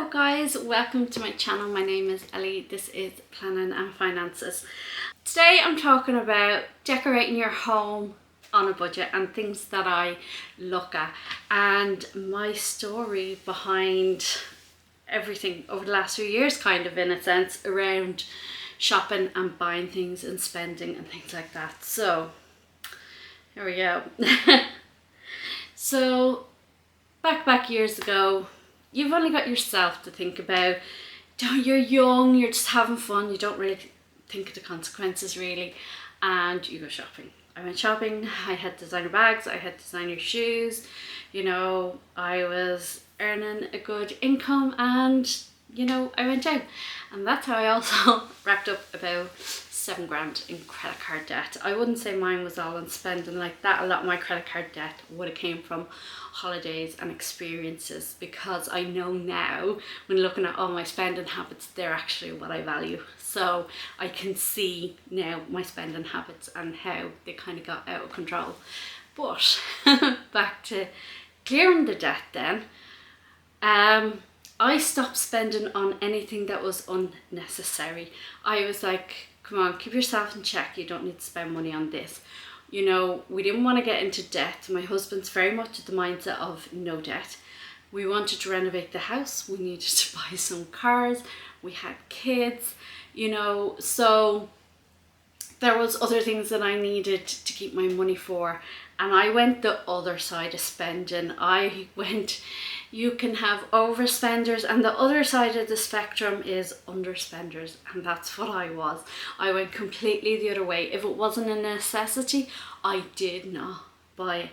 Hello guys, welcome to my channel. My name is Ellie. This is Planning and Finances. Today I'm talking about decorating your home on a budget and things that I look at and my story behind everything over the last few years, kind of in a sense, around shopping and buying things and spending and things like that. So here we go. So back years ago, you've only got yourself to think about. You're young, you're just having fun, you don't really think of the consequences really, and you go shopping. I went shopping, I had designer bags, I had designer shoes, you know, I was earning a good income and, you know, I went out. And that's how I also racked up about 7 grand in credit card debt. I wouldn't say mine was all on spending like that. A lot of my credit card debt would have came from holidays and experiences, because I know now when looking at all my spending habits, they're actually what I value. So I can see now my spending habits and how they kind of got out of control. But back to clearing the debt then. I stopped spending on anything that was unnecessary. I was like, come on, keep yourself in check. You don't need to spend money on this. You know, we didn't want to get into debt. My husband's very much at the mindset of no debt. We wanted to renovate the house. We needed to buy some cars. We had kids, you know, so there was other things that I needed to keep my money for. And I went the other side of spending. I went, you can have overspenders, and the other side of the spectrum is underspenders, and that's what I was. I went completely the other way. If it wasn't a necessity, I did not buy it.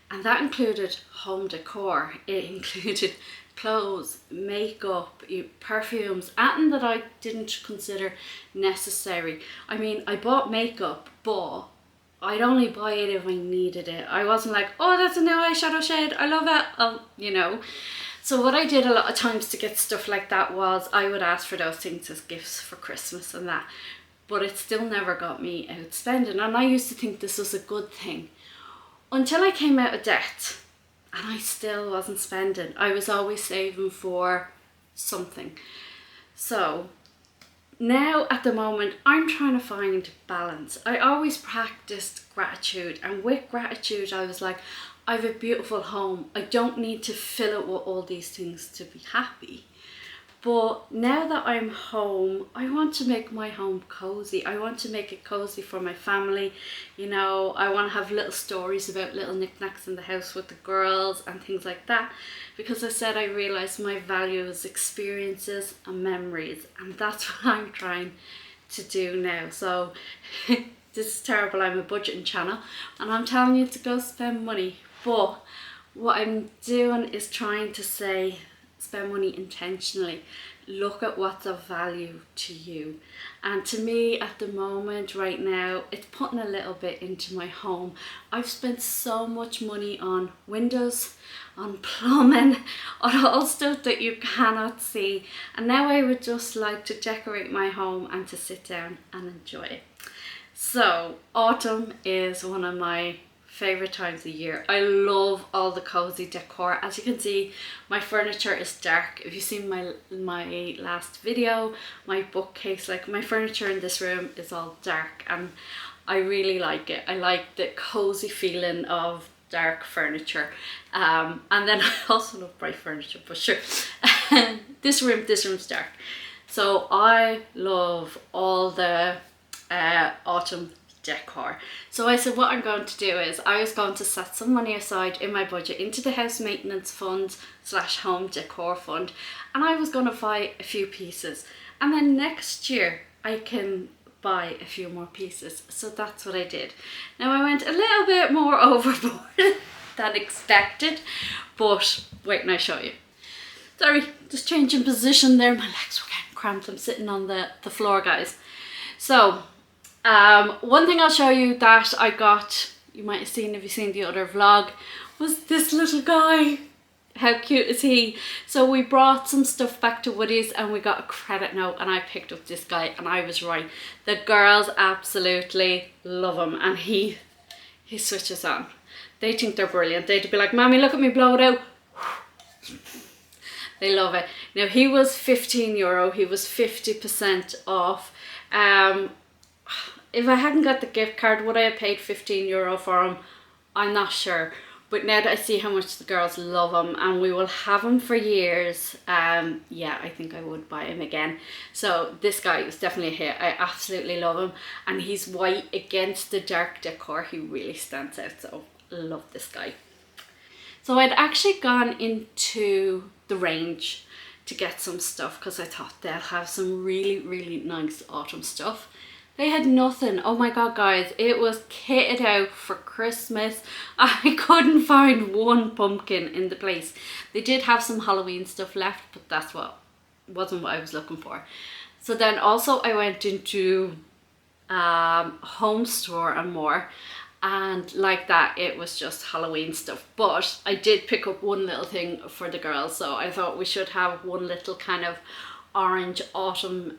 And that included home decor. It included clothes, makeup, perfumes, anything that I didn't consider necessary. I mean, I bought makeup, but I'd only buy it if I needed it. I wasn't like, oh, that's a new eyeshadow shade, I love it, you know. So what I did a lot of times to get stuff like that was I would ask for those things as gifts for Christmas and that. But it still never got me out spending. And I used to think this was a good thing until I came out of debt. And I still wasn't spending. I was always saving for something. So now at the moment, I'm trying to find balance. I always practiced gratitude, and with gratitude I was like, I have a beautiful home. I don't need to fill it with all these things to be happy. But now that I'm home, I want to make my home cozy. I want to make it cozy for my family. You know, I want to have little stories about little knickknacks in the house with the girls and things like that. Because I said I realised my value is experiences and memories. And that's what I'm trying to do now. So this is terrible. I'm a budgeting channel and I'm telling you to go spend money. But what I'm doing is trying to say, spend money intentionally. Look at what's of value to you. And to me at the moment right now, it's putting a little bit into my home. I've spent so much money on windows, on plumbing, on all stuff that you cannot see. And now I would just like to decorate my home and to sit down and enjoy it. So autumn is one of my favorite times of the year. I love all the cozy decor. As you can see, my furniture is dark. If you've seen my last video, my bookcase, like my furniture in this room is all dark, and I really like it. I like the cozy feeling of dark furniture, and then I also love bright furniture, but sure. this room's dark, so I love all the autumn decor. So I said what I'm going to do is I was going to set some money aside in my budget into the house maintenance fund / home decor fund, and I was going to buy a few pieces, and then next year I can buy a few more pieces. So that's what I did. Now I went a little bit more overboard than expected, but wait and I'll show you. Sorry, just changing position there. My legs were getting cramped. I'm sitting on the floor, guys. So one thing I'll show you that I got, you might have seen if you've seen the other vlog, was this little guy. How cute is he? So we brought some stuff back to Woody's and we got a credit note, and I picked up this guy, and I was right. The girls absolutely love him, and he switches on. They think they're brilliant. They'd be like, Mommy, look at me blow it out. They love it. Now he was €15. He was 50% off. If I hadn't got the gift card, would I have paid €15 for him? I'm not sure. But now that I see how much the girls love him and we will have him for years, yeah, I think I would buy him again. So this guy was definitely a hit. I absolutely love him. And he's white against the dark decor. He really stands out. So love this guy. So I'd actually gone into the range to get some stuff because I thought they'll have some really, really nice autumn stuff. They had nothing. Oh my god, guys, it was kitted out for Christmas. I couldn't find one pumpkin in the place. They did have some Halloween stuff left, but wasn't what I was looking for. So then also I went into Home Store and more, and like that it was just Halloween stuff. But I did pick up one little thing for the girls, so I thought we should have one little kind of orange autumn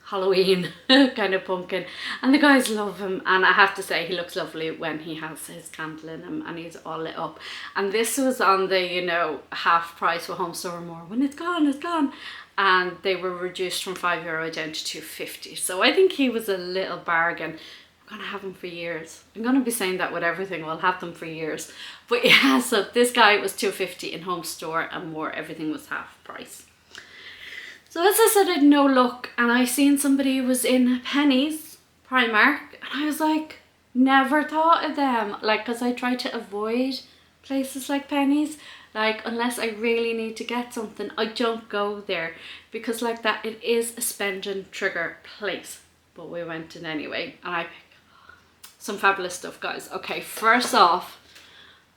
Halloween kind of pumpkin, and the guys love him, and I have to say he looks lovely when he has his candle in him and he's all lit up. And this was on the, you know, half price for Home Store or more. When it's gone, it's gone. And they were reduced from €5 down to €2.50. So I think he was a little bargain. I'm gonna have him for years. I'm gonna be saying that with everything. We'll have them for years. But yeah, so this guy was $2.50 in Home Store and more. Everything was half price. So as I said, I had no luck, and I seen somebody who was in Penny's, Primark, and I was like, never thought of them. Like, because I try to avoid places like Penny's. Like, unless I really need to get something, I don't go there. Because like that, it is a spending trigger place. But we went in anyway, and I picked some fabulous stuff, guys. Okay, first off,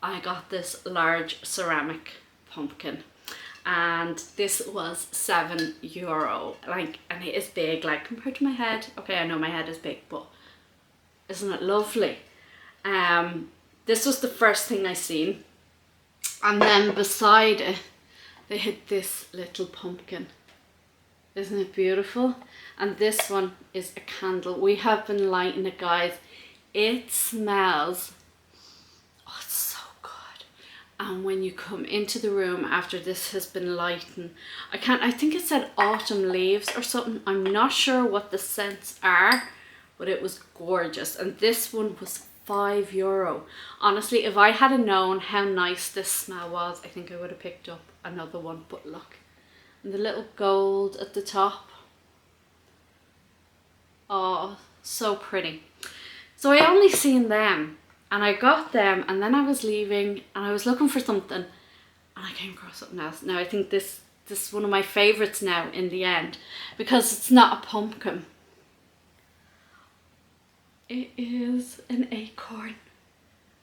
I got this large ceramic pumpkin. And this was €7, like, and it is big, like, compared to my head. Okay, I know my head is big, but isn't it lovely? This was the first thing I seen, and then beside it they had this little pumpkin. Isn't it beautiful? And this one is a candle. We have been lighting it, guys. It smells, oh, it's so good. And when you come into the room after this has been lightened, I think it said autumn leaves or something. I'm not sure what the scents are, but it was gorgeous. And this one was €5. Honestly, if I had known how nice this smell was, I think I would have picked up another one. But look, and the little gold at the top. Oh, so pretty. So I only seen them. And I got them, and then I was leaving and I was looking for something and I came across something else. Now I think this is one of my favourites now in the end, because it's not a pumpkin. It is an acorn.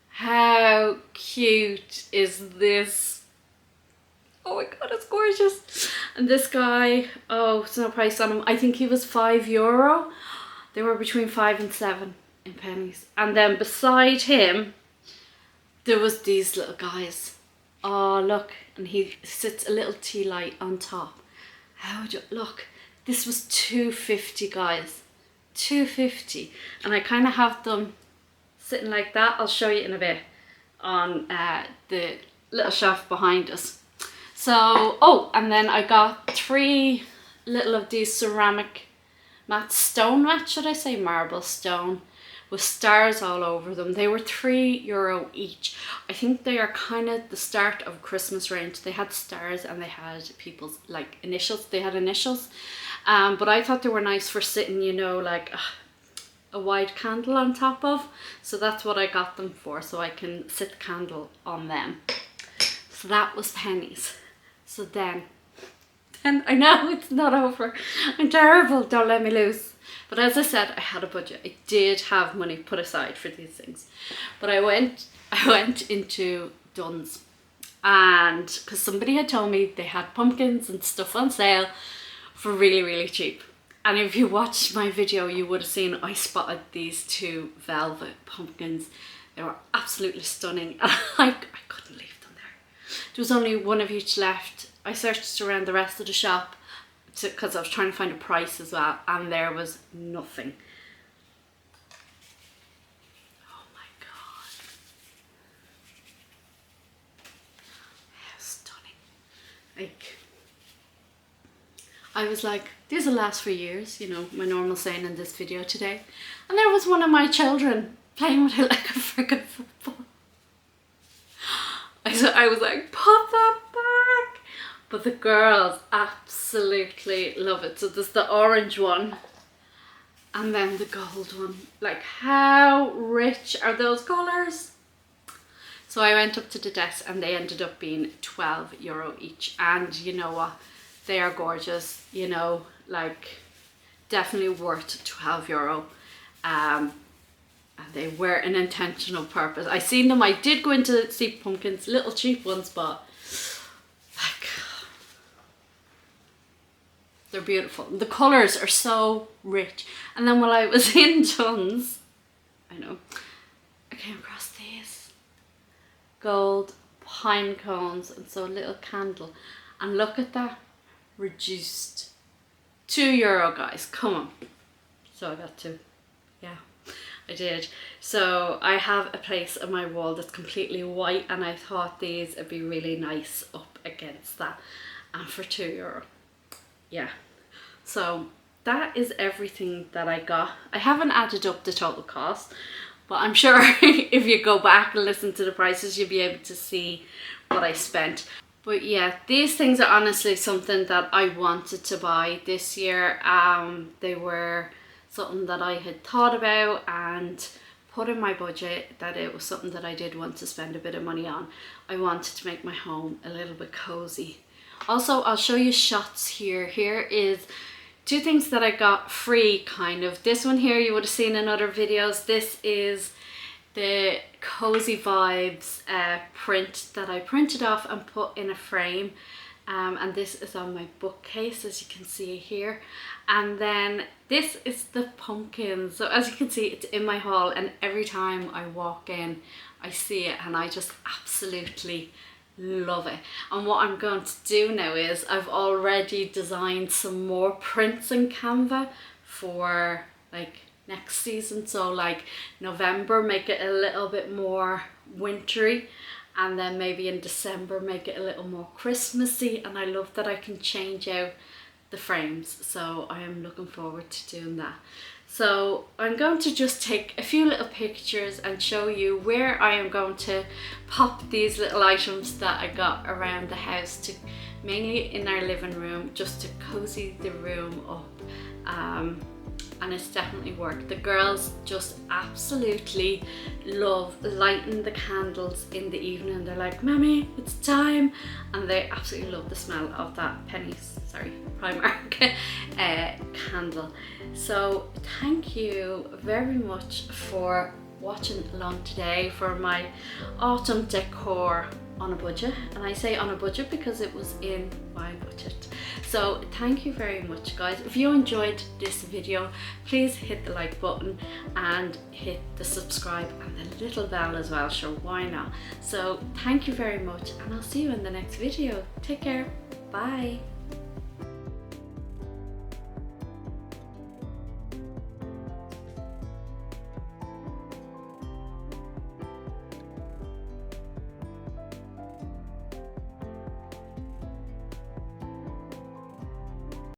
How cute is this? Oh my god, it's gorgeous. And this guy, oh, it's no price on him. I think he was €5. They were between 5 and 7 in Penny's. And then beside him there was these little guys. Oh look, and he sits a little tea light on top. How would you look? This was $2.50, guys. $2.50. And I kind of have them sitting like that. I'll show you in a bit on the little shelf behind us. So, oh, and then I got 3 little of these ceramic mats, stone mats, should I say, marble stone, with stars all over them. They were €3 each. I think they are kind of the start of Christmas range. They had stars and they had people's like initials. They had initials, but I thought they were nice for sitting, you know, like a white candle on top of. So that's what I got them for, so I can sit the candle on them. So that was Penny's. So then I know it's not over. I'm terrible. Don't let me loose. But as I said, I had a budget. I did have money put aside for these things. But I went into Dunn's, and because somebody had told me they had pumpkins and stuff on sale for really, really cheap. And if you watched my video, you would have seen I spotted these 2 velvet pumpkins. They were absolutely stunning. And I couldn't leave them there. There was only one of each left. I searched around the rest of the shop because I was trying to find a price as well, and there was nothing. Oh my god. How stunning. Like, I was like, these will last for years, you know, my normal saying in this video today. And there was one of my children playing with it like a freaking football. I was like, put that back. But the girls absolutely love it. So there's the orange one and then the gold one. Like, how rich are those colours? So I went up to the desk and they ended up being €12 each. And you know what? They are gorgeous, you know, like definitely worth €12. And they were an intentional purpose. I seen them, I did go into see pumpkins, little cheap ones, but like, they're beautiful. The colours are so rich. And then while I was in Tons, I know, I came across these gold pine cones and so a little candle. And look at that, reduced. €2, guys, come on. So I got two, yeah. I did. So I have a place on my wall that's completely white and I thought these would be really nice up against that, and for €2. Yeah, so that is everything that I got. I haven't added up the total cost, but I'm sure if you go back and listen to the prices you'll be able to see what I spent. But yeah, these things are honestly something that I wanted to buy this year. They were something that I had thought about and put in my budget, that it was something that I did want to spend a bit of money on. I wanted to make my home a little bit cozy. Also, I'll show you shots here. Here is two things that I got free, kind of. This one here you would have seen in other videos. This is the Cozy Vibes print that I printed off and put in a frame. And this is on my bookcase, as you can see here. And then this is the pumpkin. So as you can see, it's in my hall, and every time I walk in I see it and I just absolutely love it. And what I'm going to do now is I've already designed some more prints in Canva for like next season. So like November, make it a little bit more wintry, and then maybe in December make it a little more Christmassy. And I love that I can change out the frames, so I am looking forward to doing that. So I'm going to just take a few little pictures and show you where I am going to pop these little items that I got around the house, to mainly in our living room, just to cozy the room up. And it's definitely worked. The girls just absolutely love lighting the candles in the evening. They're like, "Mommy, it's time," and they absolutely love the smell of that Primark candle. So thank you very much for watching along today for my autumn decor on a budget. And I say on a budget because it was in my budget. So thank you very much, guys. If you enjoyed this video, please hit the like button and hit the subscribe and the little bell as well. Sure, why not? So thank you very much, and I'll see you in the next video. Take care. Bye.